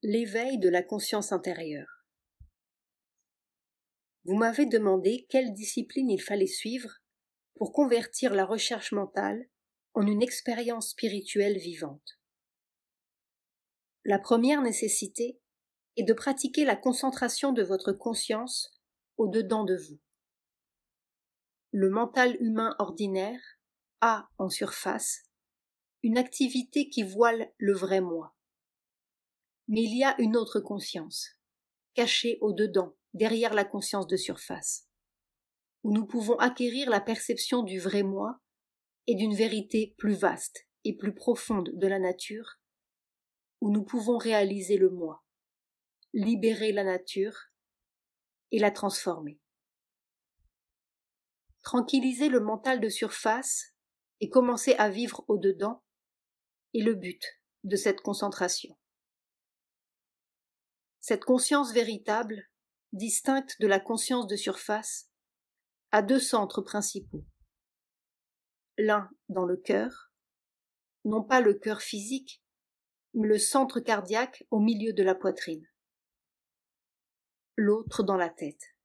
L'éveil de la conscience intérieure. Vous m'avez demandé quelle discipline il fallait suivre pour convertir la recherche mentale en une expérience spirituelle vivante. La première nécessité est de pratiquer la concentration de votre conscience au-dedans de vous. Le mental humain ordinaire a, en surface, une activité qui voile le vrai moi. Mais il y a une autre conscience, cachée au-dedans, derrière la conscience de surface, où nous pouvons acquérir la perception du vrai moi et d'une vérité plus vaste et plus profonde de la nature, où nous pouvons réaliser le moi, libérer la nature et la transformer. Tranquilliser le mental de surface et commencer à vivre au-dedans est le but de cette concentration. Cette conscience véritable, distincte de la conscience de surface, a deux centres principaux. L'un dans le cœur, non pas le cœur physique, mais le centre cardiaque au milieu de la poitrine. L'autre dans la tête.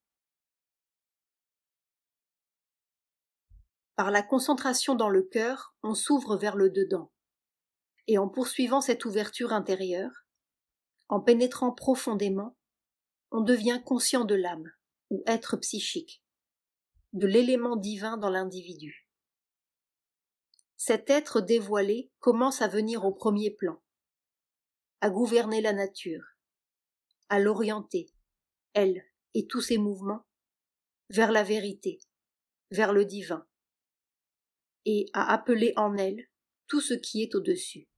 Par la concentration dans le cœur, on s'ouvre vers le dedans. Et en poursuivant cette ouverture intérieure, en pénétrant profondément, on devient conscient de l'âme, ou être psychique, de l'élément divin dans l'individu. Cet être dévoilé commence à venir au premier plan, à gouverner la nature, à l'orienter, elle et tous ses mouvements, vers la vérité, vers le divin, et à appeler en elle tout ce qui est au-dessus.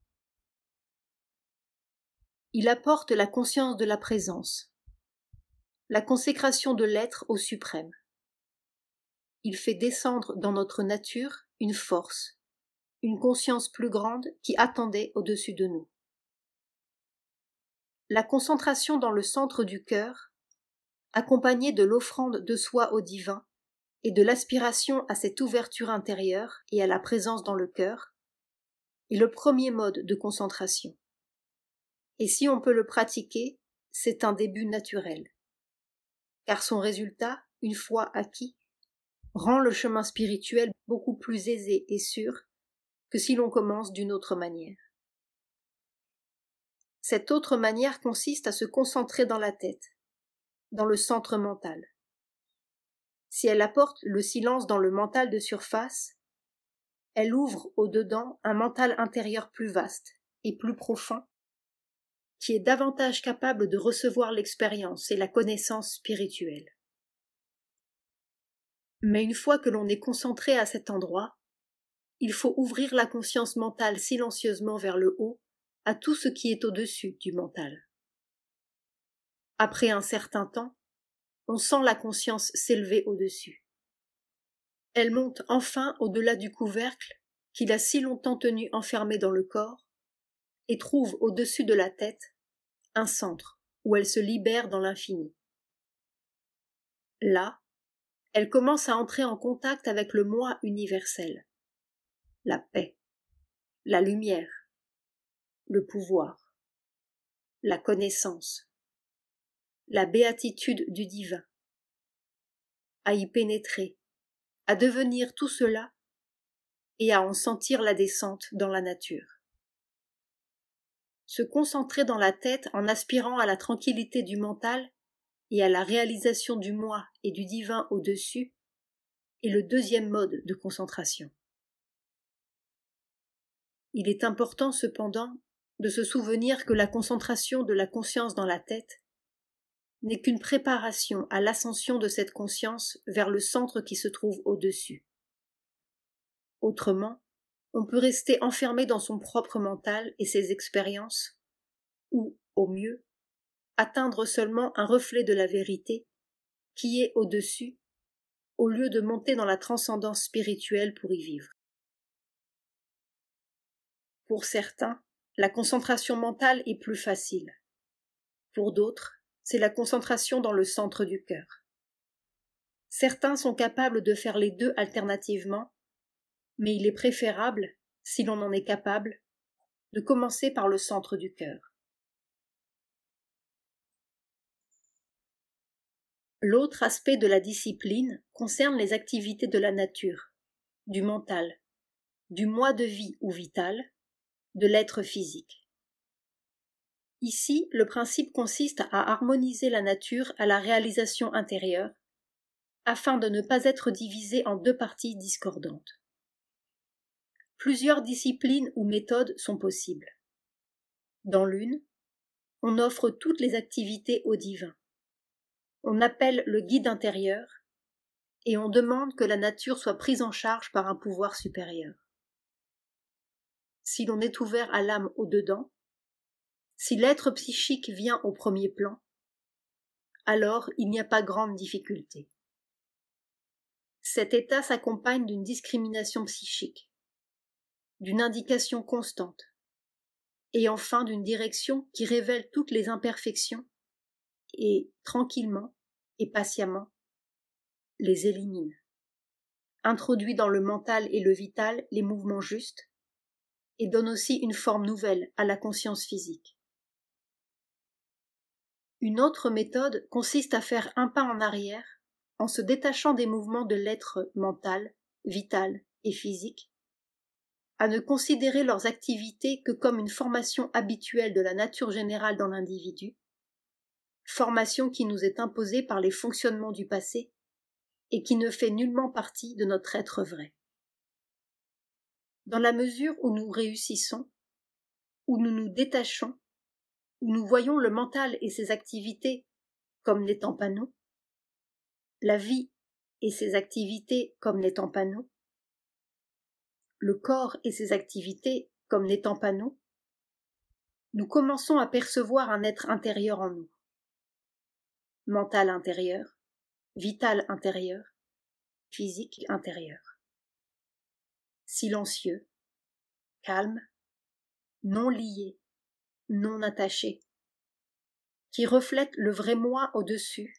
Il apporte la conscience de la présence, la consécration de l'être au suprême. Il fait descendre dans notre nature une force, une conscience plus grande qui attendait au-dessus de nous. La concentration dans le centre du cœur, accompagnée de l'offrande de soi au divin et de l'aspiration à cette ouverture intérieure et à la présence dans le cœur, est le premier mode de concentration. Et si on peut le pratiquer, c'est un début naturel. Car son résultat, une fois acquis, rend le chemin spirituel beaucoup plus aisé et sûr que si l'on commence d'une autre manière. Cette autre manière consiste à se concentrer dans la tête, dans le centre mental. Si elle apporte le silence dans le mental de surface, elle ouvre au-dedans un mental intérieur plus vaste et plus profond, qui est davantage capable de recevoir l'expérience et la connaissance spirituelle. Mais une fois que l'on est concentré à cet endroit, il faut ouvrir la conscience mentale silencieusement vers le haut, à tout ce qui est au-dessus du mental. Après un certain temps, on sent la conscience s'élever au-dessus. Elle monte enfin au-delà du couvercle qu'il a si longtemps tenu enfermé dans le corps et trouve au-dessus de la tête un centre où elle se libère dans l'infini. Là, elle commence à entrer en contact avec le moi universel, la paix, la lumière, le pouvoir, la connaissance, la béatitude du divin, à y pénétrer, à devenir tout cela et à en sentir la descente dans la nature. Se concentrer dans la tête en aspirant à la tranquillité du mental et à la réalisation du moi et du divin au-dessus est le deuxième mode de concentration. Il est important cependant de se souvenir que la concentration de la conscience dans la tête n'est qu'une préparation à l'ascension de cette conscience vers le centre qui se trouve au-dessus. Autrement, on peut rester enfermé dans son propre mental et ses expériences, ou, au mieux, atteindre seulement un reflet de la vérité qui est au-dessus, au lieu de monter dans la transcendance spirituelle pour y vivre. Pour certains, la concentration mentale est plus facile. Pour d'autres, c'est la concentration dans le centre du cœur. Certains sont capables de faire les deux alternativement, mais il est préférable, si l'on en est capable, de commencer par le centre du cœur. L'autre aspect de la discipline concerne les activités de la nature, du mental, du moi de vie ou vital, de l'être physique. Ici, le principe consiste à harmoniser la nature à la réalisation intérieure, afin de ne pas être divisé en deux parties discordantes. Plusieurs disciplines ou méthodes sont possibles. Dans l'une, on offre toutes les activités au divin. On appelle le guide intérieur et on demande que la nature soit prise en charge par un pouvoir supérieur. Si l'on est ouvert à l'âme au-dedans, si l'être psychique vient au premier plan, alors il n'y a pas grande difficulté. Cet état s'accompagne d'une discrimination psychique, d'une indication constante, et enfin d'une direction qui révèle toutes les imperfections et, tranquillement et patiemment, les élimine. Introduit dans le mental et le vital les mouvements justes et donne aussi une forme nouvelle à la conscience physique. Une autre méthode consiste à faire un pas en arrière en se détachant des mouvements de l'être mental, vital et physique, à ne considérer leurs activités que comme une formation habituelle de la nature générale dans l'individu, formation qui nous est imposée par les fonctionnements du passé et qui ne fait nullement partie de notre être vrai. Dans la mesure où nous réussissons, où nous nous détachons, où nous voyons le mental et ses activités comme n'étant pas nous, la vie et ses activités comme n'étant pas nous, le corps et ses activités comme n'étant pas nous, nous commençons à percevoir un être intérieur en nous. Mental intérieur, vital intérieur, physique intérieur. Silencieux, calme, non lié, non attaché, qui reflète le vrai moi au-dessus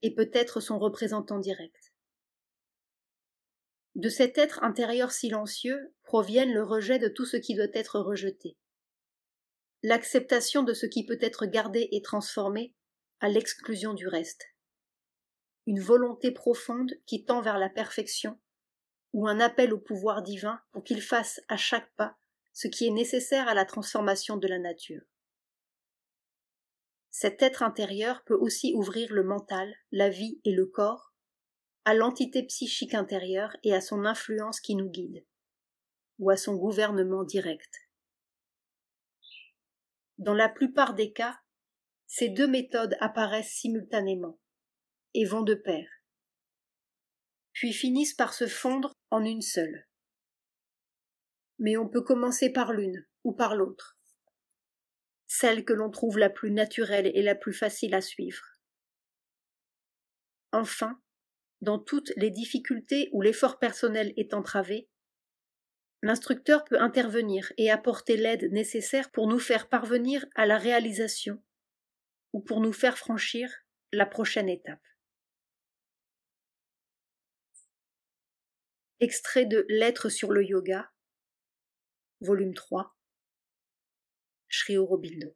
et peut être son représentant direct. De cet être intérieur silencieux proviennent le rejet de tout ce qui doit être rejeté, l'acceptation de ce qui peut être gardé et transformé à l'exclusion du reste, une volonté profonde qui tend vers la perfection ou un appel au pouvoir divin pour qu'il fasse à chaque pas ce qui est nécessaire à la transformation de la nature. Cet être intérieur peut aussi ouvrir le mental, la vie et le corps à l'entité psychique intérieure et à son influence qui nous guide, ou à son gouvernement direct. Dans la plupart des cas, ces deux méthodes apparaissent simultanément et vont de pair, puis finissent par se fondre en une seule. Mais on peut commencer par l'une ou par l'autre, celle que l'on trouve la plus naturelle et la plus facile à suivre. Enfin, dans toutes les difficultés où l'effort personnel est entravé, l'instructeur peut intervenir et apporter l'aide nécessaire pour nous faire parvenir à la réalisation ou pour nous faire franchir la prochaine étape. Extrait de Lettres sur le yoga, volume 3, Sri Aurobindo.